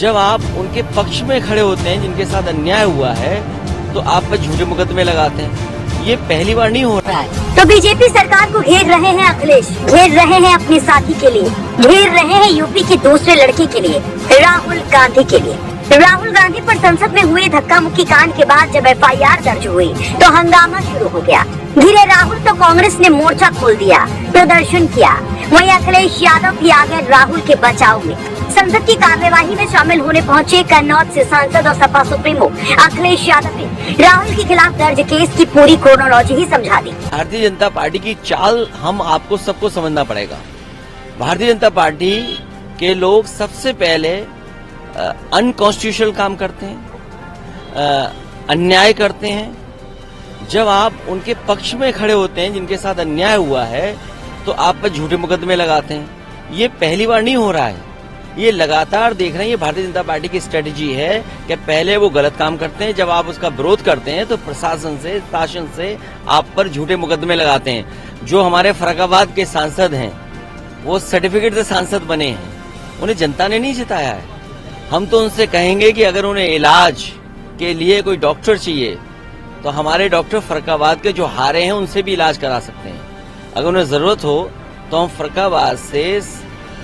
जब आप उनके पक्ष में खड़े होते हैं, जिनके साथ अन्याय हुआ है, तो आप पर झूठे मुकदमे लगाते हैं। ये पहली बार नहीं हो रहा है। तो बीजेपी सरकार को घेर रहे हैं अखिलेश, घेर रहे हैं अपने साथी के लिए, घेर रहे हैं यूपी के दूसरे लड़के के लिए, राहुल गांधी के लिए। राहुल गांधी पर संसद में हुए धक्का मुक्की कांड के बाद जब FIR दर्ज हुई तो हंगामा शुरू हो गया। घिरे राहुल तो कांग्रेस ने मोर्चा खोल दिया, प्रदर्शन किया। वहीं अखिलेश यादव भी आ गए राहुल के बचाव में। संसद की कार्यवाही में शामिल होने पहुंचे कन्नौज से सांसद और सपा सुप्रीमो अखिलेश यादव ने राहुल के खिलाफ दर्ज केस की पूरी क्रोनोलॉजी ही समझा दी। भारतीय जनता पार्टी की चाल हम आपको सबको समझना पड़ेगा। भारतीय जनता पार्टी के लोग सबसे पहले अनकॉन्स्टिट्यूशनल काम करते हैं, अन्याय करते हैं। जब आप उनके पक्ष में खड़े होते हैं, जिनके साथ अन्याय हुआ है, तो आप पर झूठे मुकदमे लगाते हैं। ये पहली बार नहीं हो रहा है, ये लगातार देख रहे हैं। ये भारतीय जनता पार्टी की स्ट्रेटेजी है कि पहले वो गलत काम करते हैं, जब आप उसका विरोध करते हैं तो प्रशासन से, शासन से आप पर झूठे मुकदमे लगाते हैं। जो हमारे फर्रुखाबाद के सांसद हैं, वो सर्टिफिकेट से सांसद बने हैं, उन्हें जनता ने नहीं जिताया है। हम तो उनसे कहेंगे कि अगर उन्हें इलाज के लिए कोई डॉक्टर चाहिए तो हमारे डॉक्टर फर्रुखाबाद के जो हारे हैं उनसे भी इलाज करा सकते हैं। अगर उन्हें जरूरत हो तो हम फर्रुखाबाद से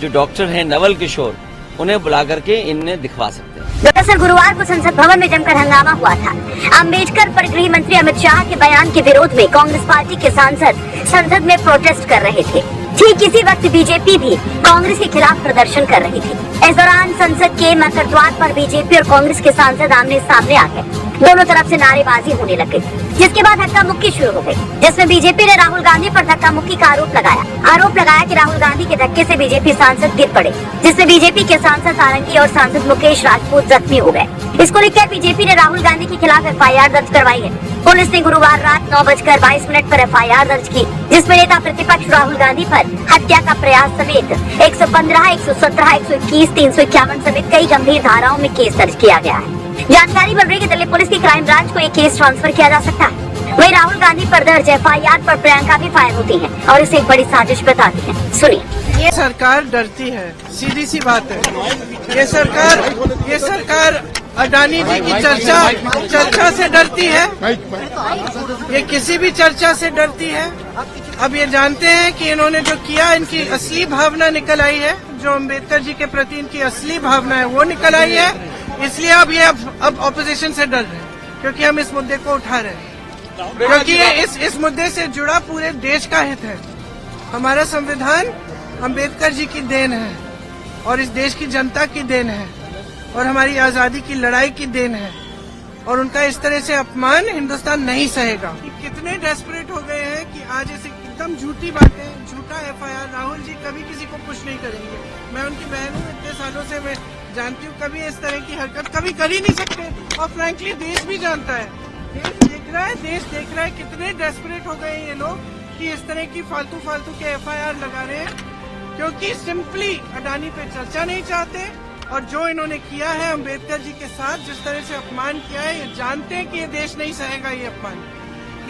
जो डॉक्टर हैं नवल किशोर, उन्हें बुला करके इन्हें दिखवा सकते हैं। दरअसल गुरुवार को संसद भवन में जमकर हंगामा हुआ था। अम्बेडकर पर गृह मंत्री अमित शाह के बयान के विरोध में कांग्रेस पार्टी के सांसद संसद में प्रोटेस्ट कर रहे थे। ठीक इसी वक्त बीजेपी भी कांग्रेस के खिलाफ प्रदर्शन कर रही थी। इस दौरान संसद के मुख्य द्वार पर बीजेपी और कांग्रेस के सांसद आमने सामने आ गए। दोनों तरफ से नारेबाजी होने लग गई, जिसके बाद धक्का मुक्की शुरू हो गई, जिसमें बीजेपी ने राहुल गांधी पर धक्का मुक्की का आरोप लगाया कि राहुल गांधी के धक्के से बीजेपी सांसद गिर पड़े, जिसमें बीजेपी के सांसद सारंगी और सांसद मुकेश राजपूत जख्मी हो गए। इसको लेकर बीजेपी ने राहुल गांधी के खिलाफ FIR दर्ज करवाई है। पुलिस ने गुरुवार रात 9:22 पर FIR दर्ज की, जिसमें नेता प्रतिपक्ष राहुल गांधी पर हत्या का प्रयास समेत 115, 117, 121, 351 समेत कई गंभीर धाराओं में केस दर्ज किया गया है। जानकारी मिल रही है कि दिल्ली पुलिस की क्राइम ब्रांच को एक केस ट्रांसफर किया जा सकता है। वहीं राहुल गांधी पर दर्ज FIR पर प्रियंका भी फायर होती है और इसे एक बड़ी साजिश बताती है। सुनिए। ये सरकार डरती है, सीधी सी बात है। ये सरकार अडानी जी की चर्चा से डरती है। ये किसी भी चर्चा से डरती है। अब ये जानते हैं कि इन्होंने जो किया, इनकी असली भावना निकल आई है। जो अम्बेडकर जी के प्रति इनकी असली भावना है वो निकल आई है। इसलिए अब ऑपोजिशन से डर रहे हैं, क्योंकि हम इस मुद्दे को उठा रहे हैं, क्योंकि इस मुद्दे से जुड़ा पूरे देश का हित है। हमारा संविधान अम्बेडकर जी की देन है और इस देश की जनता की देन है और हमारी आजादी की लड़ाई की देन है, और उनका इस तरह से अपमान हिंदुस्तान नहीं सहेगा। कितने डेस्परेट हो गए हैं कि आज ऐसे एकदम झूठी बातें, झूठा FIR। राहुल जी कभी किसी को पुश नहीं करेंगे। मैं उनकी बहन हूँ, इतने सालों से मैं जानती हूँ, कभी इस तरह की हरकत कभी कर ही नहीं सकते। और फ्रैंकली देश भी जानता है, देश देख रहा है कितने डेस्परेट हो गए हैं ये लोग कि इस तरह की फालतू के FIR लगा रहे हैं, क्योंकि सिंपली अडानी पे चर्चा नहीं चाहते। और जो इन्होंने किया है अम्बेडकर जी के साथ, जिस तरह से अपमान किया है, ये जानते हैं कि ये देश नहीं सहेगा ये अपमान।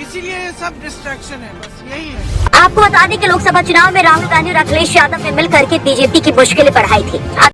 इसीलिए ये सब डिस्ट्रैक्शन है, बस यही है। आपको बता दें कि लोकसभा चुनाव में राहुल गांधी और अखिलेश यादव ने मिलकर के बीजेपी की मुश्किलें बढ़ाई थी।